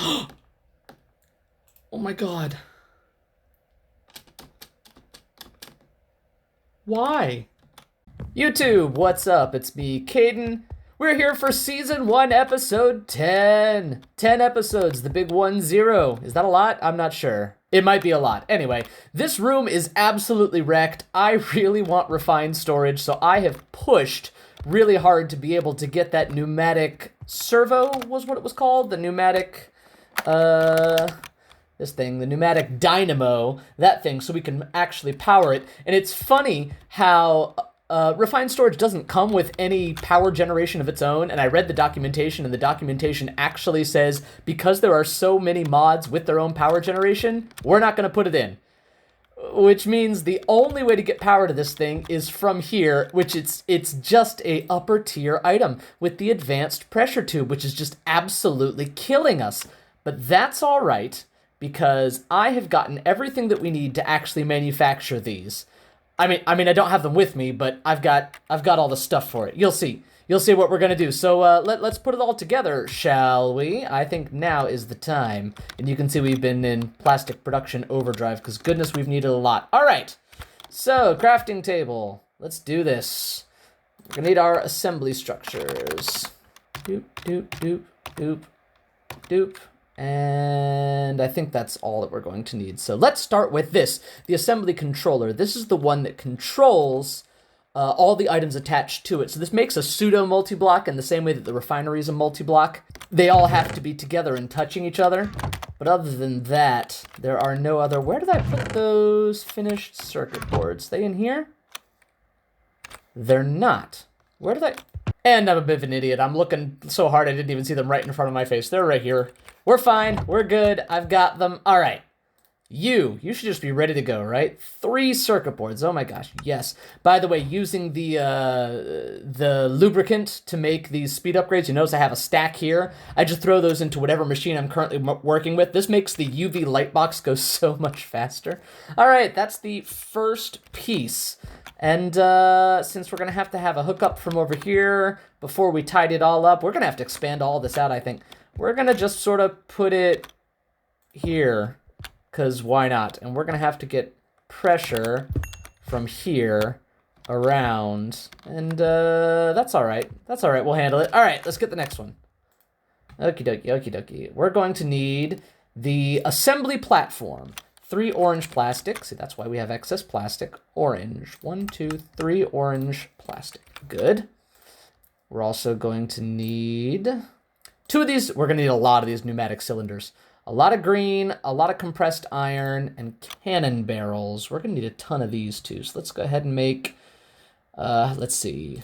Oh my god. Why? YouTube, what's up? It's me, Kaeden. We're here for Season 1, Episode 10. 10 episodes, the big 1-0. Is that a lot? I'm not sure. It might be a lot. Anyway, this room is absolutely wrecked. I really want refined storage, so I have pushed really hard to be able to get that pneumatic servo, was what it was called? The pneumatic, this thing, the Pneumatic Dynamo, that thing, so we can actually power it. And it's funny how refined storage doesn't come with any power generation of its own, and I read the documentation, and the documentation actually says because there are so many mods with their own power generation, we're not going to put it in. Which means the only way to get power to this thing is from here, which it's just a upper tier item with the advanced pressure tube, which is just absolutely killing us. But that's all right, because I have gotten everything that we need to actually manufacture these. I mean, I don't have them with me, but I've got all the stuff for it. You'll see what we're gonna do. So let's put it all together, shall we? I think now is the time. And you can see we've been in plastic production overdrive, because goodness, we've needed a lot. All right, so crafting table. Let's do this. We're gonna need our assembly structures. Doop, doop, doop, doop, doop. And I think that's all that we're going to need. So let's start with this, the assembly controller. This is the one that controls all the items attached to it. So this makes a pseudo multi-block in the same way that the refinery is a multi-block. They all have to be together and touching each other. But other than that, there are no other... Where did I put those finished circuit boards? They in here? They're not. Where did I... And I'm a bit of an idiot. I'm looking so hard I didn't even see them right in front of my face. They're right here. We're fine. We're good. I've got them. All right. You should just be ready to go, right? 3 circuit boards. Oh my gosh, yes. By the way, using the lubricant to make these speed upgrades, you notice I have a stack here. I just throw those into whatever machine I'm currently working with. This makes the UV light box go so much faster. All right, that's the first piece. And since we're going to have a hookup from over here before we tied it all up, we're going to have to expand all this out, I think. We're going to just sort of put it here, because why not? And we're going to have to get pressure from here around. And that's all right. That's all right. We'll handle it. All right, let's get the next one. Okie dokie, okie dokie. We're going to need the assembly platform. 3 orange plastic. See, that's why we have excess plastic. Orange. 1, 2, 3 orange plastic. Good. We're also going to need 2 of these. We're going to need a lot of these pneumatic cylinders. A lot of green, a lot of compressed iron, and cannon barrels. We're going to need a ton of these too. So let's go ahead and make, let's see.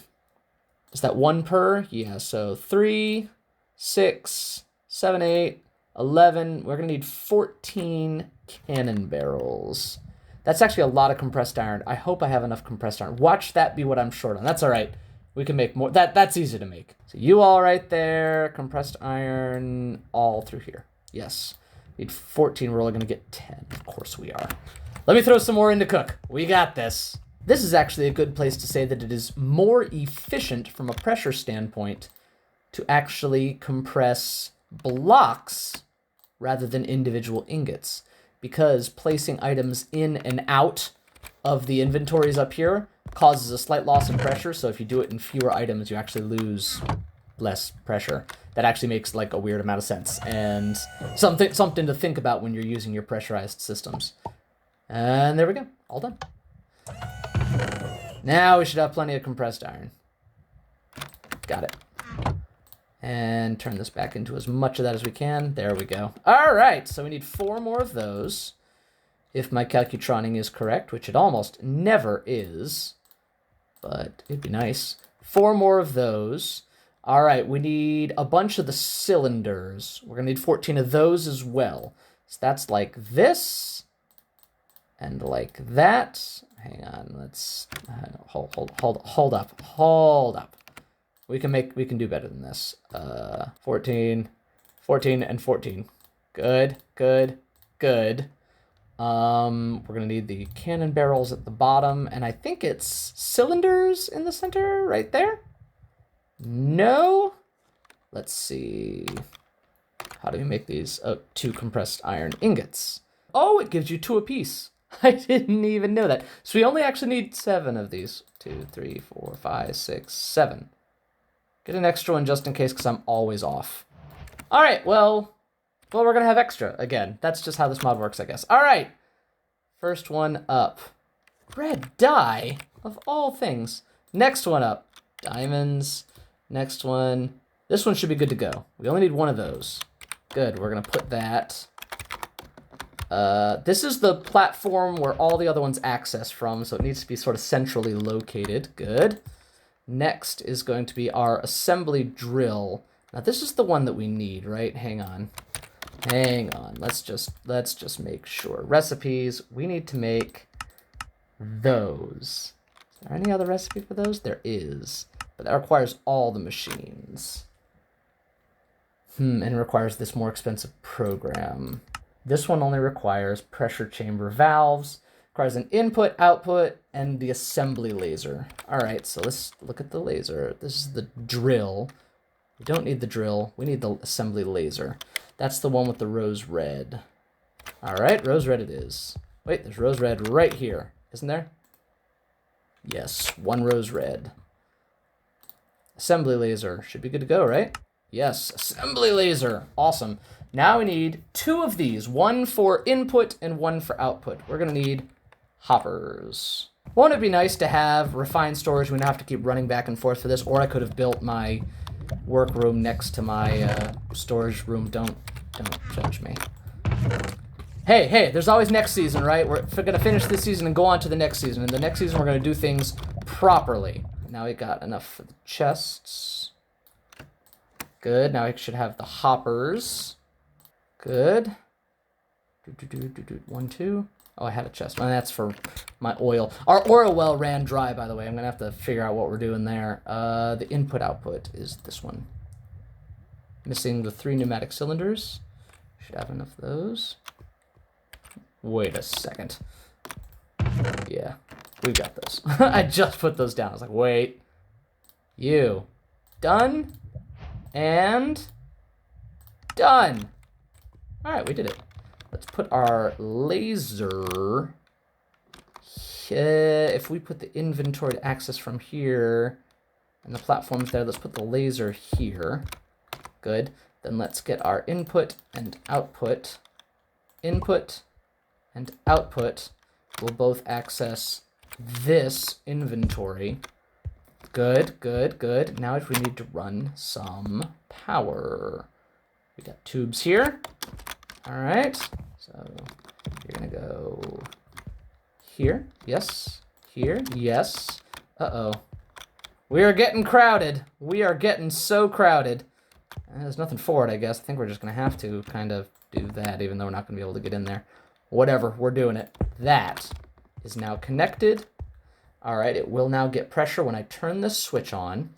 Is that 1 per? Yeah, so 3, 6, 7, 8, 11. We're going to need 14 cannon barrels. That's actually a lot of compressed iron. I hope I have enough compressed iron. Watch that be what I'm short on. That's all right. We can make more. That's easy to make. So you all right there. Compressed iron all through here. Yes. Need 14. We're only going to get 10. Of course we are. Let me throw some more in to cook. We got this. This is actually a good place to say that it is more efficient from a pressure standpoint to actually compress blocks rather than individual ingots, because placing items in and out of the inventories up here causes a slight loss in pressure. So if you do it in fewer items, you actually lose less pressure. That actually makes like a weird amount of sense, and something to think about when you're using your pressurized systems. And there we go, all done. Now we should have plenty of compressed iron. Got it. And turn this back into as much of that as we can. There we go. All right, so we need 4 more of those, if my calcutroning is correct, which it almost never is, but it'd be nice. 4 more of those. All right, we need a bunch of the cylinders. We're gonna need 14 of those as well. So that's like this, and like that. Hang on, let's hold up. We can do better than this. 14, 14, and 14. Good. We're gonna need the cannon barrels at the bottom, and I think it's cylinders in the center, right there. No? Let's see. How How do we make these? Oh, 2 compressed iron ingots. Oh, it gives you 2 apiece. I didn't even know that. So we only actually need 7 of these. 2, 3, 4, 5, 6, 7. Get an extra one just in case, because I'm always off. All right, well, we're going to have extra again. That's just how this mod works, I guess. All right, first one up. Red dye, of all things. Next one up. Diamonds. Next one. This one should be good to go. We only need 1 of those. Good, we're going to put that. This is the platform where all the other ones access from, so it needs to be sort of centrally located. Good. Next is going to be our assembly drill. Now this is the one that we need, right? Hang on. Hang on. Let's just make sure. Recipes, we need to make those. Is there any other recipe for those? There is. But that requires all the machines. And it requires this more expensive program. This one only requires pressure chamber valves, requires an input, output, and the assembly laser. All right, so let's look at the laser. This is the drill. We don't need the drill. We need the assembly laser. That's the one with the rose red. All right, rose red it is. Wait, there's rose red right here, isn't there? Yes, 1 rose red. Assembly laser should be good to go, right? Yes, assembly laser. Awesome. Now we need 2 of these, 1 for input and 1 for output. We're going to need hoppers. Won't it be nice to have refined storage? We don't have to keep running back and forth for this, or I could have built my workroom next to my storage room. Don't judge me. Hey, there's always next season, right? We're going to finish this season and go on to the next season. And the next season, we're going to do things properly. Now we got enough for the chests. Good. Now I should have the hoppers. Good. 1, 2. Oh, I had a chest. Well, that's for my oil. Our oil well ran dry, by the way. I'm going to have to figure out what we're doing there. The input-output is this one. Missing the 3 pneumatic cylinders. Should have enough of those. Wait a second. Yeah, we got those. I just put those down. I was like, wait. You. Done. And done. All right, we did it. Let's put our laser. If we put the inventory to access from here and the platform's there, let's put the laser here. Good. Then let's get our input and output. Input and output will both access this inventory. Good, good, good. Now if we need to run some power. We got tubes here. All right. So you're going to go here. Yes. Here. Yes. Uh-oh. We are getting crowded. We are getting so crowded. There's nothing for it, I guess. I think we're just going to have to kind of do that, even though we're not going to be able to get in there. Whatever, we're doing it. That is now connected. All right, it will now get pressure when I turn this switch on.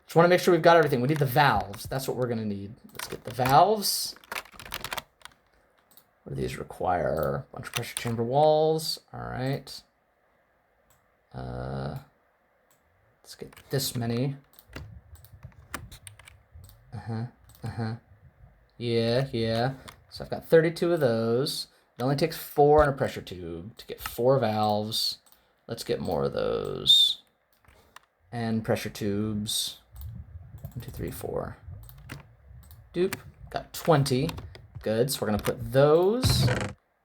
Just want to make sure we've got everything. We need the valves. That's what we're going to need. Let's get the valves. What do these require? A bunch of pressure chamber walls. All right. Let's get this many. Yeah. So I've got 32 of those. It only takes 4 on a pressure tube to get 4 valves. Let's get more of those. And pressure tubes. 1, 2, 3, 4. Doop. Got 20. Good. So we're going to put those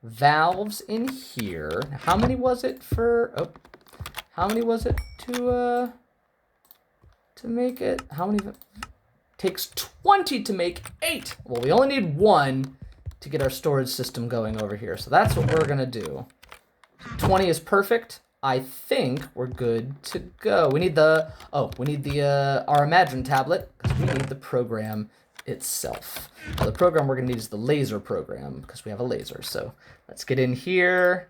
valves in here. How many was it for... Oh. How many was it to make it? How many... Takes 20 to make 8. Well, we only need 1 to get our storage system going over here. So that's what we're going to do. 20 is perfect. I think we're good to go. We need the, our Imagine tablet, because we need the program itself. Now, the program we're going to need is the laser program, because we have a laser. So let's get in here.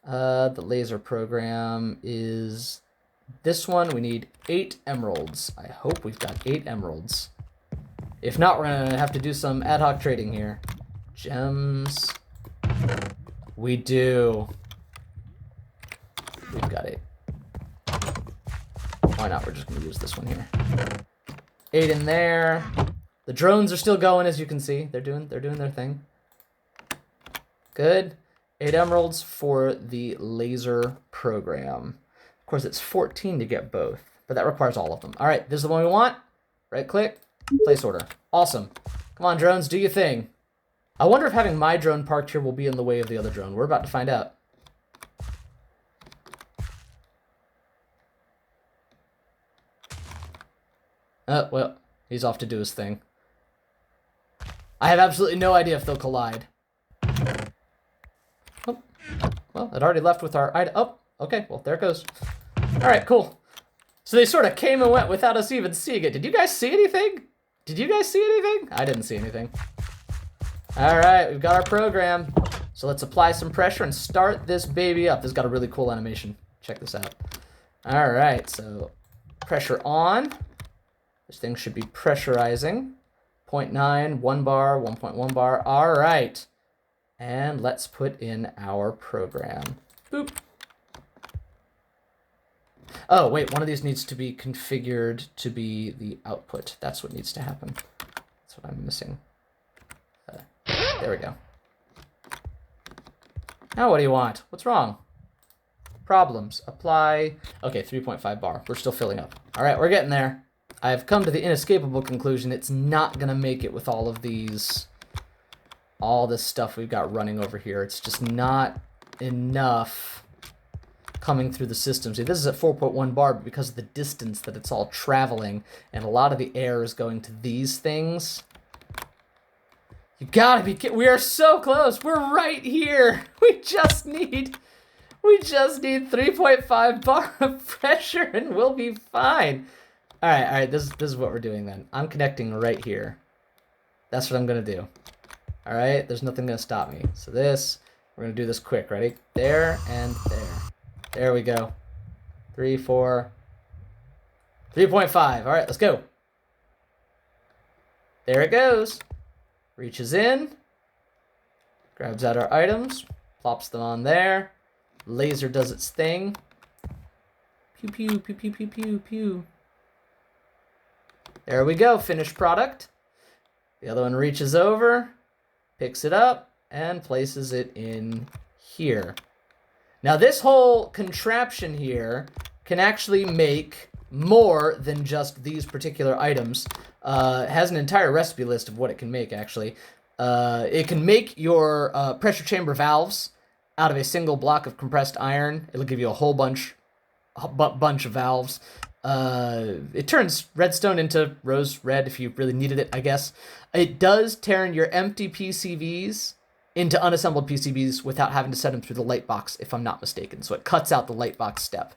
The laser program is this one. We need 8 emeralds. I hope we've got 8 emeralds. If not, we're going to have to do some ad hoc trading here. Gems. We do. We've got 8. Why not? We're just going to use this one here. 8 in there. The drones are still going, as you can see. They're doing their thing. Good. 8 emeralds for the laser program. Of course, it's 14 to get both, but that requires all of them. All right, this is the one we want. Right click, place order. Awesome. Come on, drones, do your thing. I wonder if having my drone parked here will be in the way of the other drone. We're about to find out. Well, he's off to do his thing. I have absolutely no idea if they'll collide. Oh, well, it already left with our item. Oh, okay, well, there it goes. All right, cool. So they sort of came and went without us even seeing it. Did you guys see anything? Did you guys see anything? I didn't see anything. All right, we've got our program. So let's apply some pressure and start this baby up. This has got a really cool animation. Check this out. All right, so pressure on. This thing should be pressurizing. 0.9, 1 bar, 1.1 bar. All right. And let's put in our program. Boop. Oh, wait, one of these needs to be configured to be the output. That's what needs to happen. That's what I'm missing. There we go. Now what do you want? What's wrong? Problems. Apply. Okay, 3.5 bar. We're still filling up. All right, we're getting there. I've come to the inescapable conclusion it's not going to make it with all of these, all this stuff we've got running over here. It's just not enough coming through the system. See, this is at 4.1 bar, but because of the distance that it's all traveling, and a lot of the air is going to these things, you gotta be kidding. We are so close. We're right here. We just need 3.5 bar of pressure and we'll be fine. All right, this is what we're doing then. I'm connecting right here. That's what I'm gonna do. All right, there's nothing gonna stop me. So we're gonna do this quick, ready? There and there. There we go. 3, 4, 3.5. All right, let's go. There it goes. Reaches in, grabs out our items, plops them on there. Laser does its thing. Pew, pew, pew, pew, pew, pew, pew. There we go, finished product. The other one reaches over, picks it up, and places it in here. Now this whole contraption here can actually make more than just these particular items. It has an entire recipe list of what it can make, actually. It can make your pressure chamber valves out of a single block of compressed iron. It'll give you a whole bunch of valves. It turns redstone into rose red if you really needed it, I guess. It does turn your empty PCBs into unassembled PCBs without having to set them through the light box, if I'm not mistaken. So it cuts out the light box step.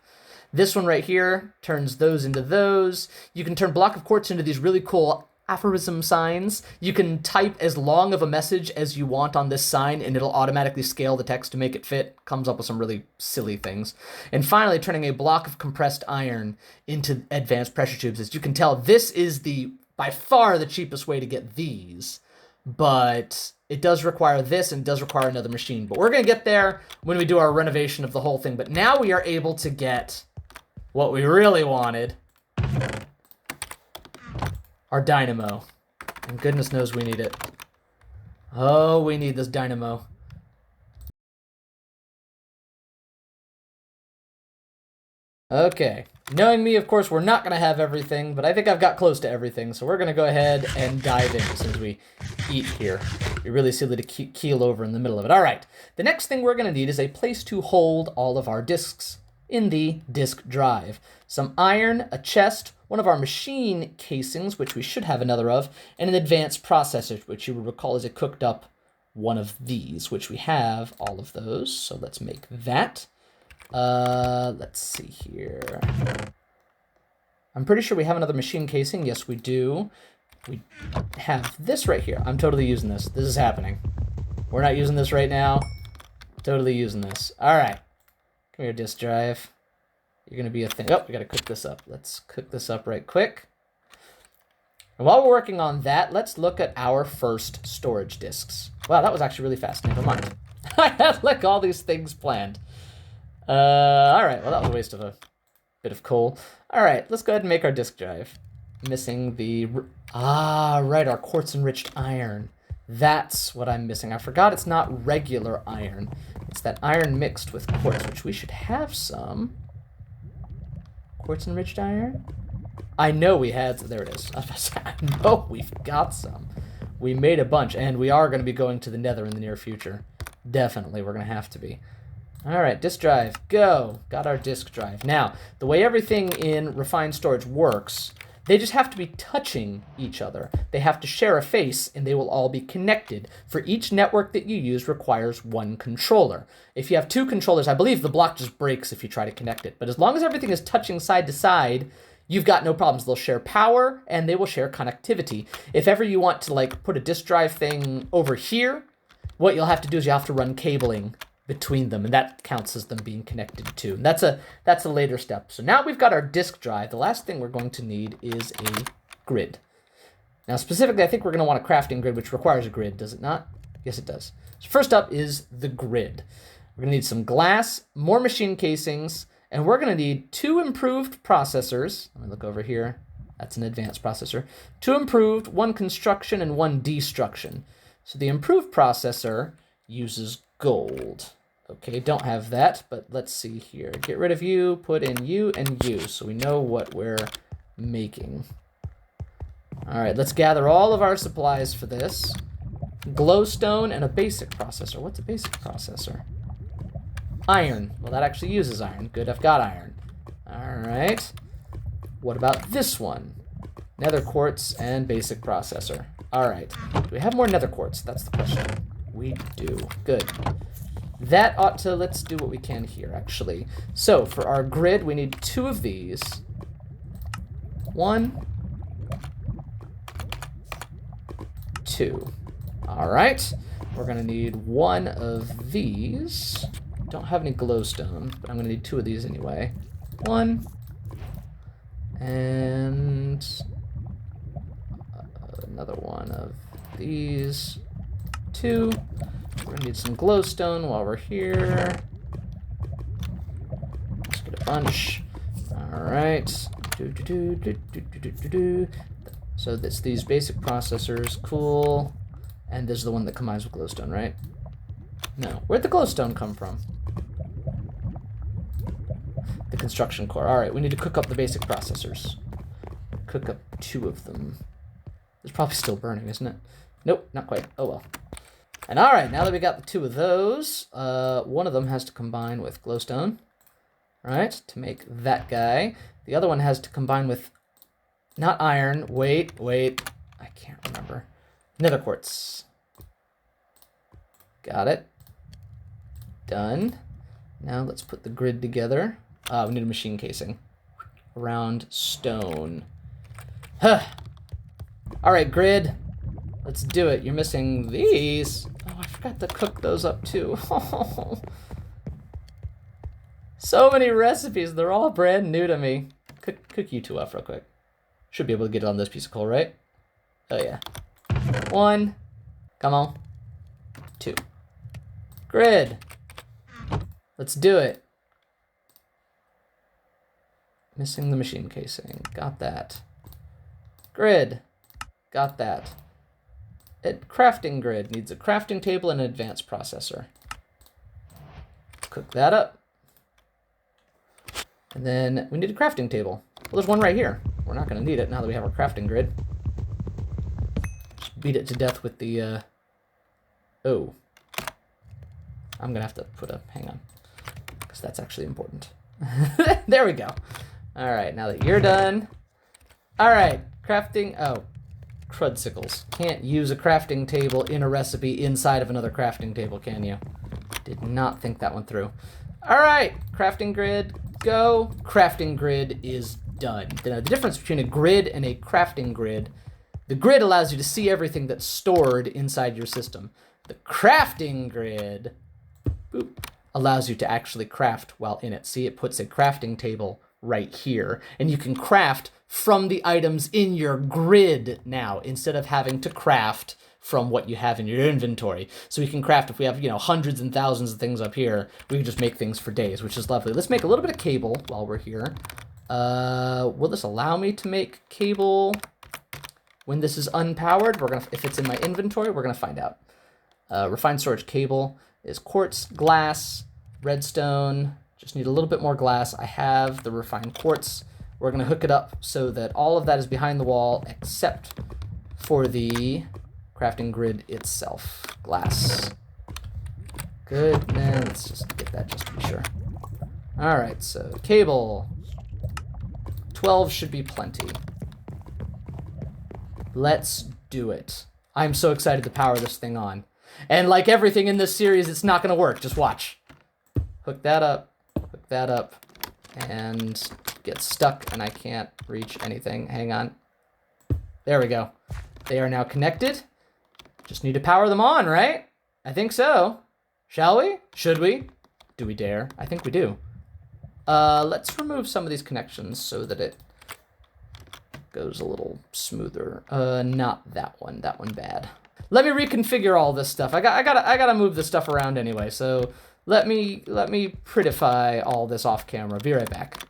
This one right here turns those into those. You can turn block of quartz into these really cool aphorism signs. You can type as long of a message as you want on this sign, and it'll automatically scale the text to make it fit. Comes up with some really silly things. And finally, turning a block of compressed iron into advanced pressure tubes. As you can tell, this is by far the cheapest way to get these. But it does require this and does require another machine. But we're going to get there when we do our renovation of the whole thing. But now we are able to get what we really wanted. Our dynamo. And goodness knows we need it. Oh, we need this dynamo. Okay. Knowing me, of course, we're not going to have everything, but I think I've got close to everything, so we're going to go ahead and dive in as soon as we eat here. It'd be really silly to keel over in the middle of it. All right. The next thing we're going to need is a place to hold all of our discs in the disk drive. Some iron, a chest, one of our machine casings, which we should have another of, and an advanced processor, which you would recall is a cooked up one of these, which we have all of those. So let's make that. Let's see here. I'm pretty sure we have another machine casing. Yes, we do. We have this right here. I'm totally using this. This is happening. We're not using this right now. Totally using this. All right. Come here, disk drive. You're going to be a thing. Oh, we got to cook this up. Let's cook this up right quick. And while we're working on that, let's look at our first storage disks. Wow, that was actually really fast. Never mind. I had like all these things planned. All right. Well, that was a waste of a bit of coal. All right. Let's go ahead and make our disk drive. missing the... Ah, right, our quartz-enriched iron. That's what I'm missing. I forgot it's not regular iron. It's that iron mixed with quartz, which we should have some. Quartz-enriched iron? I know we had... There it is. I know we've got some. We made a bunch, and we are going to be going to the Nether in the near future. Definitely, we're going to have to be. All right, disk drive, go. Got our disk drive. Now, the way everything in refined storage works, they just have to be touching each other. They have to share a face, and they will all be connected. For each network that you use requires one controller. If you have two controllers, I believe the block just breaks if you try to connect it. But as long as everything is touching side to side, you've got no problems. They'll share power, and they will share connectivity. If ever you want to, like, put a disk drive thing over here, what you'll have to do is you'll have to run cabling between them, and that counts as them being connected too. And that's a later step. So now we've got our disk drive. The last thing we're going to need is a grid. Now specifically, I think we're going to want a crafting grid, which requires a grid, does it not? Yes, it does. So first up is the grid. We're going to need some glass, more machine casings, and we're going to need 2 improved processors. Let me look over here. That's an advanced processor. 2 improved, 1 construction, and 1 destruction. So the improved processor uses gold. Okay, don't have that, but let's see here. Get rid of you, put in you and you, so we know what we're making. All right, let's gather all of our supplies for this. Glowstone and a basic processor. What's a basic processor? Iron. Well, that actually uses iron. Good, I've got iron. All right. What about this one? Nether quartz and basic processor. All right. Do we have more nether quartz? That's the question. We do. Good. That ought to... Let's do what we can here, actually. So, for our grid, we need 2 of these. 1, 2. All right. We're going to need 1 of these. Don't have any glowstone, but I'm going to need 2 of these anyway. 1. And... another 1 of these. 2. We're going to need some glowstone while we're here. Let's get a bunch. All right. So that's these basic processors. Cool. And this is the one that combines with glowstone, right? No. Where'd the glowstone come from? The construction core. All right, we need to cook up the basic processors. Cook up 2 of them. It's probably still burning, isn't it? Nope, not quite. Oh, well. And all right, now that we got the 2 of those, one of them has to combine with glowstone, right, to make that guy. The other one has to combine with, not iron, wait, I can't remember. Nether quartz. Got it. Done. Now let's put the grid together. We need a machine casing. Around stone. Huh. All right, grid. Let's do it. You're missing these. Oh, I forgot to cook those up too. So many recipes. They're all brand new to me. Cook you 2 up real quick. Should be able to get it on this piece of coal, right? Oh, yeah. 1. Come on. 2. Grid. Let's do it. Missing the machine casing. Got that. Grid. Got that. Crafting grid needs a crafting table and an advanced processor. Cook that up. And then we need a crafting table. Well, there's one right here. We're not going to need it now that we have our crafting grid. Just beat it to death with the... Oh. I'm going to have to put a... Hang on. Because that's actually important. There we go. All right, now that you're done. All right, crafting... Oh. Crudsicles. Can't use a crafting table in a recipe inside of another crafting table, can you? Did not think that one through. All right, crafting grid, go. Crafting grid is done. The difference between a grid and a crafting grid, the grid allows you to see everything that's stored inside your system. The crafting grid allows you to actually craft while in it. See, it puts a crafting table right here, and you can craft from the items in your grid now, instead of having to craft from what you have in your inventory. So we can craft, if we have, hundreds and thousands of things up here, we can just make things for days, which is lovely. Let's make a little bit of cable while we're here. Will this allow me to make cable when this is unpowered? If it's in my inventory, we're gonna find out. Refined storage cable is quartz, glass, redstone. Just need a little bit more glass. I have the refined quartz. We're gonna hook it up so that all of that is behind the wall except for the crafting grid itself. Glass. Good, man, let's just get that just to be sure. All right, so cable. 12 should be plenty. Let's do it. I'm so excited to power this thing on. And like everything in this series, it's not gonna work, just watch. Hook that up, and get stuck, and I can't reach anything. Hang on. There we go. They are now connected. Just need to power them on, right? I think so. Shall we? Should we? Do we dare? I think we do. Let's remove some of these connections so that it goes a little smoother. Not that one. That one bad. Let me reconfigure all this stuff. I gotta move this stuff around anyway. So let me prettify all this off camera. Be right back.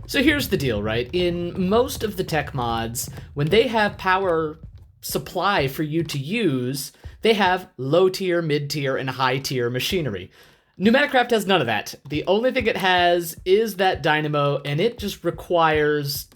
So here's the deal, right? In most of the tech mods, when they have power supply for you to use, they have low tier, mid tier, and high tier machinery. Pneumatic Craft has none of that. The only thing it has is that dynamo, and it just requires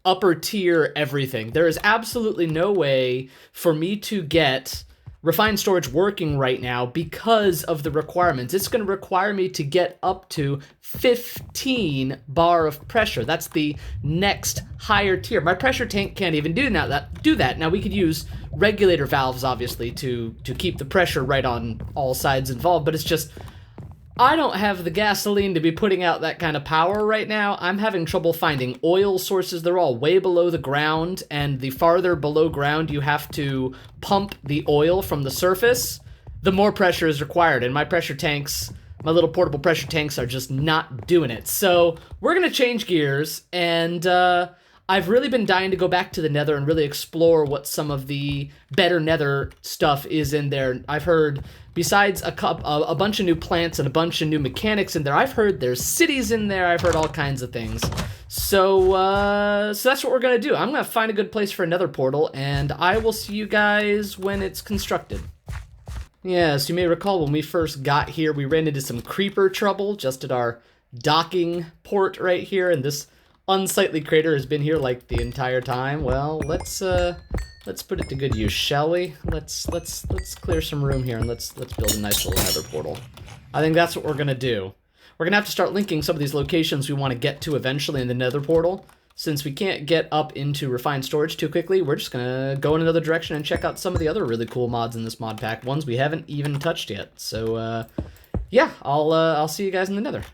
upper tier everything. There is absolutely no way for me to get refined storage working right now because of the requirements. It's going to require me to get up to 15 bar of pressure. That's the next higher tier. My pressure tank can't even do that. Now we could use regulator valves obviously to keep the pressure right on all sides involved, but it's just I don't have the gasoline to be putting out that kind of power right now. I'm having trouble finding oil sources. They're all way below the ground, and the farther below ground you have to pump the oil from the surface, the more pressure is required. And my pressure tanks, my little portable pressure tanks, are just not doing it. So we're gonna change gears, and I've really been dying to go back to the Nether and really explore what some of the better Nether stuff is in there. I've heard, besides a bunch of new plants and a bunch of new mechanics in there, I've heard there's cities in there. I've heard all kinds of things. So that's what we're gonna do. I'm gonna find a good place for another portal, and I will see you guys when it's constructed. Yes, you may recall when we first got here, we ran into some creeper trouble just at our docking port right here, and this unsightly crater has been here like the entire time. Well, let's put it to good use, shall we? Let's clear some room here and let's build a nice little Nether portal. I think that's what we're gonna do. We're gonna have to start linking some of these locations we want to get to eventually in the Nether portal. Since we can't get up into refined storage too quickly, we're just gonna go in another direction and check out some of the other really cool mods in this mod pack, ones we haven't even touched yet. So yeah, I'll see you guys in the Nether.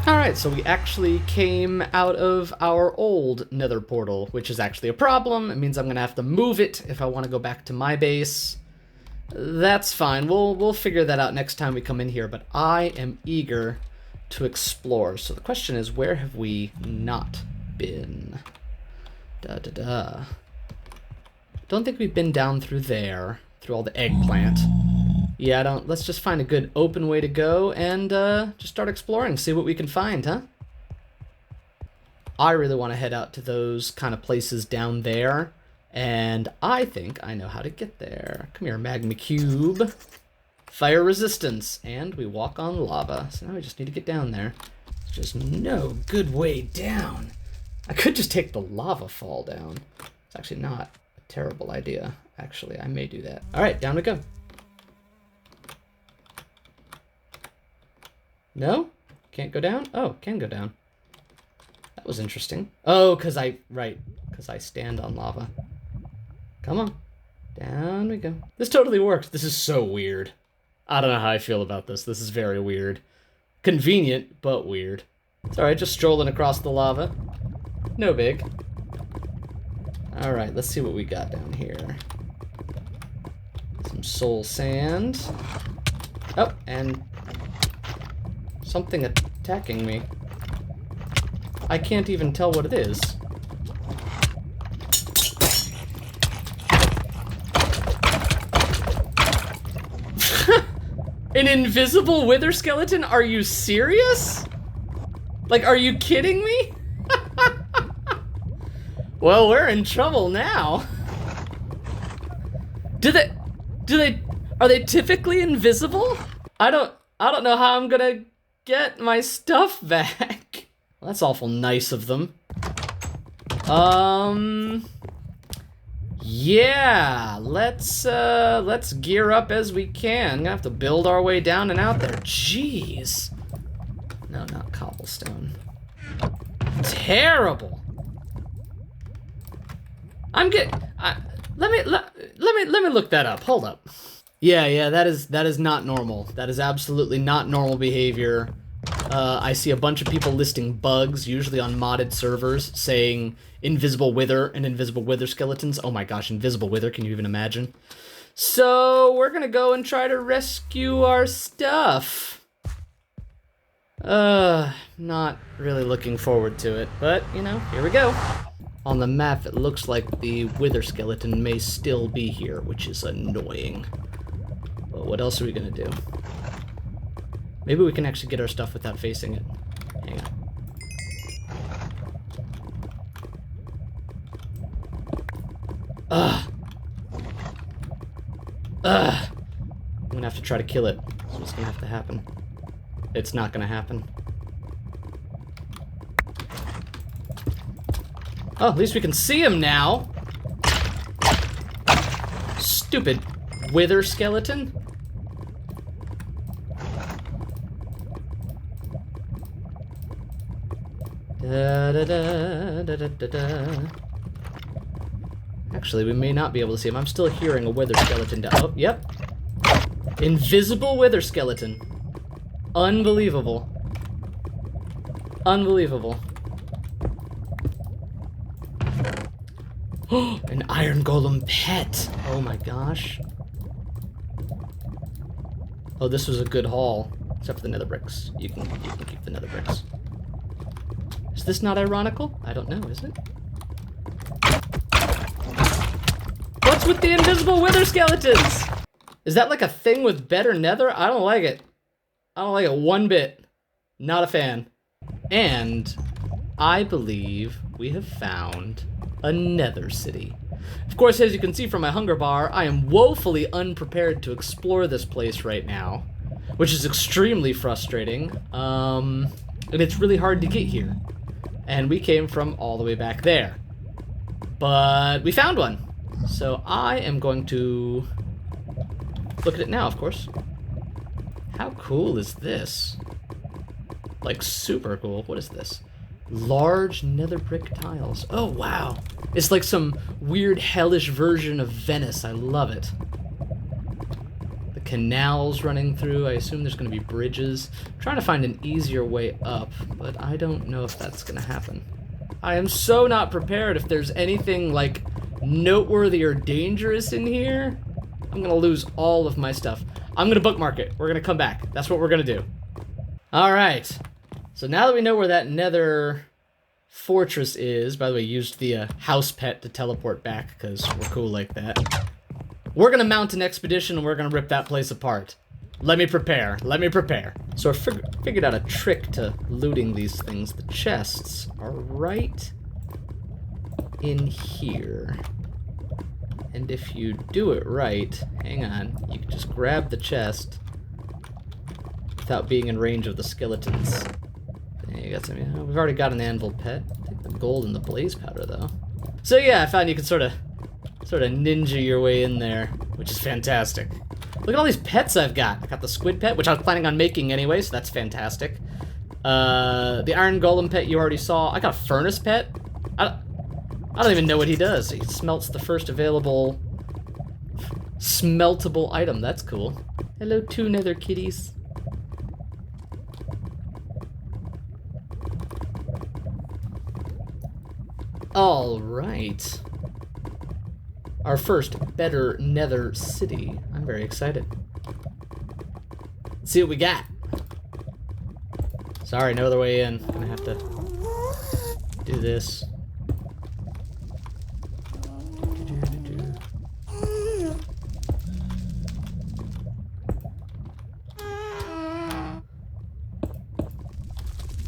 Alright, so we actually came out of our old Nether portal, which is actually a problem. It means I'm gonna have to move it if I want to go back to my base. That's fine, we'll figure that out next time we come in here, but I am eager to explore. So the question is, where have we not been? Don't think we've been down through there, through all the eggplant. Yeah, let's just find a good open way to go and just start exploring, see what we can find, huh? I really want to head out to those kind of places down there, and I think I know how to get there. Come here, magma cube. Fire resistance, and we walk on lava. So now we just need to get down there. There's just no good way down. I could just take the lava fall down. It's actually not a terrible idea. Actually, I may do that. All right, down we go. No? Can't go down? Oh, can go down. That was interesting. Oh, because I stand on lava. Come on. Down we go. This totally works. This is so weird. I don't know how I feel about this. This is very weird. Convenient, but weird. It's alright, just strolling across the lava. No big. Alright, let's see what we got down here. Some soul sand. Oh, and something attacking me. I can't even tell what it is. An invisible wither skeleton? Are you serious? Like, are you kidding me? Well, we're in trouble now. Are they typically invisible? I don't know how I'm gonna get my stuff back. Well, that's awful nice of them. Yeah, let's gear up as we can. Gonna have to build our way down and out there. Jeez. No, not cobblestone. Terrible. Let me look that up. Hold up. Yeah, that is not normal. That is absolutely not normal behavior. I see a bunch of people listing bugs, usually on modded servers, saying invisible wither and invisible wither skeletons. Oh my gosh, invisible wither, can you even imagine? So, we're gonna go and try to rescue our stuff. Not really looking forward to it, but, you know, here we go. On the map, it looks like the wither skeleton may still be here, which is annoying. But what else are we gonna do? Maybe we can actually get our stuff without facing it. Hang on. I'm gonna have to try to kill it. That's what's gonna have to happen. It's not gonna happen. Oh, at least we can see him now. Stupid wither skeleton. Da, da, da, da, da, da, da. Actually, we may not be able to see him. I'm still hearing a wither skeleton. Oh, yep. Invisible wither skeleton. Unbelievable. Unbelievable. Oh, an iron golem pet. Oh my gosh. Oh, this was a good haul. Except for the nether bricks. You can keep the nether bricks. Is this not ironical? I don't know, is it? What's with the invisible wither skeletons? Is that like a thing with better nether? I don't like it. I don't like it one bit. Not a fan. And I believe we have found a Nether City. Of course, as you can see from my hunger bar, I am woefully unprepared to explore this place right now, which is extremely frustrating. And it's really hard to get here. And we came from all the way back there. But we found one. So I am going to look at it now, of course. How cool is this? Like, super cool. What is this? Large nether brick tiles. Oh, wow. It's like some weird hellish version of Venice. I love it. The canals running through. I assume there's going to be bridges. I'm trying to find an easier way up, but I don't know if that's going to happen. I am so not prepared if there's anything, like, noteworthy or dangerous in here. I'm going to lose all of my stuff. I'm going to bookmark it. We're going to come back. That's what we're going to do. All right. So now that we know where that nether fortress is, by the way, used the house pet to teleport back because we're cool like that. We're going to mount an expedition and we're going to rip that place apart. Let me prepare. Let me prepare. So I figured out a trick to looting these things. The chests are right in here. And if you do it right, hang on, you can just grab the chest without being in range of the skeletons. You got some, yeah, we've already got an anvil pet. Take the gold and the blaze powder though. So yeah, I found you could sort of ninja your way in there, which is fantastic. Look at all these pets I've got. I got the squid pet, which I was planning on making anyway, so that's fantastic. The iron golem pet you already saw. I got a furnace pet. I don't even know what he does. He smelts the first available smeltable item. That's cool. Hello, two nether kitties. All right. Our first better Nether City. I'm very excited. Let's see what we got. Sorry, no other way in. I'm gonna have to do this.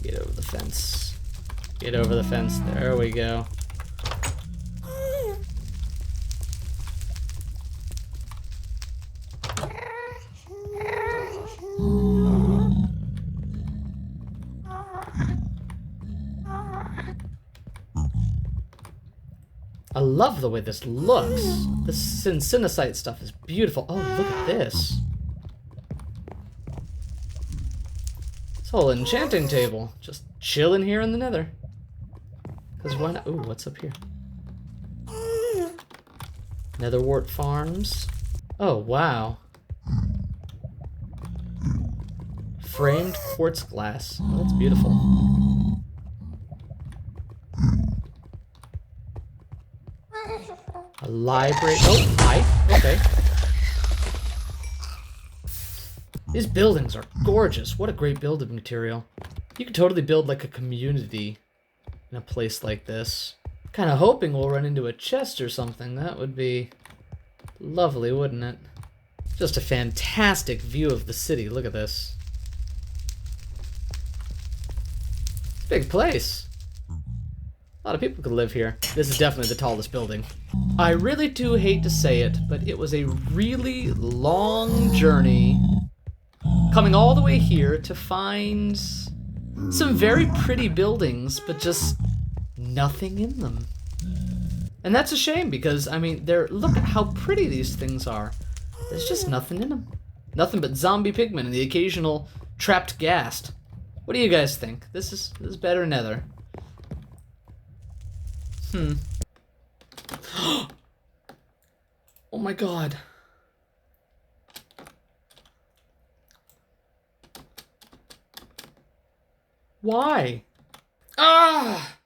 Get over the fence. Get over the fence. There we go. I love the way this looks. This synthesis stuff is beautiful. Oh, look at this. This whole enchanting table. Just chilling here in the nether. Because why not? Ooh, what's up here? Netherwort Farms. Oh, wow. Framed quartz glass. Oh, that's beautiful. A library. Oh, hi. Okay. These buildings are gorgeous. What a great building material. You could totally build like a community in a place like this. Kind of hoping we'll run into a chest or something. That would be lovely, wouldn't it? Just a fantastic view of the city. Look at this. It's a big place. A lot of people could live here. This is definitely the tallest building. I really do hate to say it, but it was a really long journey coming all the way here to find some very pretty buildings, but just nothing in them. And that's a shame because, I mean, look at how pretty these things are. There's just nothing in them. Nothing but zombie pigmen and the occasional trapped ghast. What do you guys think? This is better nether. Oh my god. Why? Ah!